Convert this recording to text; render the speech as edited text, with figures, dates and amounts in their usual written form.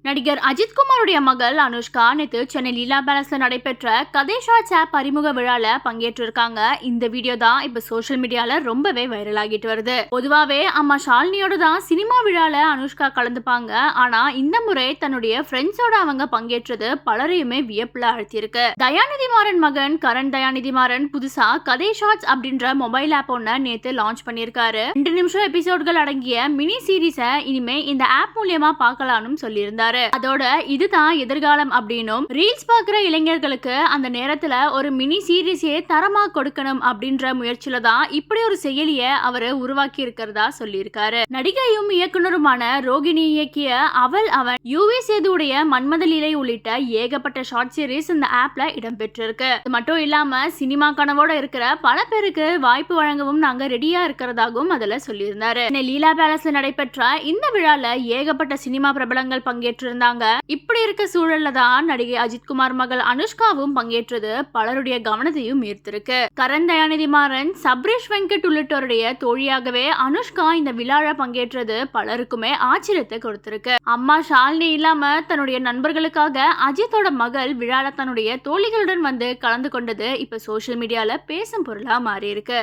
நடிகர் அஜித்குமாருடைய மகள் அனுஷ்கா நேத்து சென்னை லீலா பேலஸ்ல நடைபெற்ற கதை ஷார்ட்ஸ் ஆப் அறிமுக விழால பங்கேற்றிருக்காங்க. இந்த வீடியோ தான் இப்ப சோசியல் மீடியால ரொம்பவே வைரல் ஆகிட்டு வருது. பொதுவாவே அம்மா ஷாலினியோட தான் சினிமா விழால அனுஷ்கா கலந்துப்பாங்க. ஆனா இந்த முறை தன்னுடைய ஃப்ரெண்ட்ஸோட அவங்க பங்கேற்றது பலரையுமே வியப்புல அழுத்தியிருக்கு. தயாநிதி மாறன் மகன் கரண் தயாநிதி மாறன் புதுசா கதை ஷார்ட்ஸ் அப்படின்ற மொபைல் ஆப் ஒன்ன நேத்து லான்ச் பண்ணிருக்காரு. 2 நிமிஷம் எபிசோட்கள் அடங்கிய மினி சீரீஸ இனிமே இந்த ஆப் மூலியமா பார்க்கலாம்னு சொல்லியிருந்தாரு. அதோட இதுதான் எதிர்காலம் அப்படின்னும் ரீல்ஸ் பார்க்கிற இளைஞர்களுக்கு அந்த நேரத்துல ஒரு மினி சீரீஸே தரமா கொடுக்கணும் அப்படின்ற முயற்சியில தான் இப்படி ஒரு செயலிய அவரு உருவாக்கி இருக்கிறதா சொல்லியிருக்காரு. நடிகையும் இயக்குனருமான ரோகிணி இயக்கிய அவள் அவன், யுவி சேதுடைய மன்மத லீலை உள்ளிட்ட ஏகப்பட்ட ஷார்ட் சீரீஸ் இந்த ஆப்ல இடம்பெற்றிருக்கு. இது மட்டும் இல்லாம சினிமா கனவோட இருக்கிற பல பேருக்கு வாய்ப்பு வழங்கவும் நாங்க ரெடியா இருக்கிறதாகவும் அதுல சொல்லியிருந்தாரு. லீலா பேலஸ்ல நடைபெற்ற இந்த விழால ஏகப்பட்ட சினிமா பிரபலங்கள் பங்கேற்று இருந்தாங்க. இப்படி இருக்க சூழல்ல தான் நடிகை அஜித்குமார் மகள் அனுஷ்காவும் பங்கேற்றது பலருடைய கவனத்தையும் ஈர்த்திருக்கு. கரண் தயாநிதி மாறன், சப்ரீஷ் வெங்கட் உள்ளிட்டோருடைய தோழியாகவே அனுஷ்கா இந்த விழால பங்கேற்றது பலருக்குமே ஆச்சரியத்தை கொடுத்திருக்கு. அம்மா ஷாலினி இல்லாம தன்னுடைய நண்பர்களுக்காக அஜித்தோட மகள் விழால தன்னுடைய தோழிகளுடன் வந்து கலந்து கொண்டது இப்ப சோசியல் மீடியால பேசும் பொருளா மாறி இருக்கு.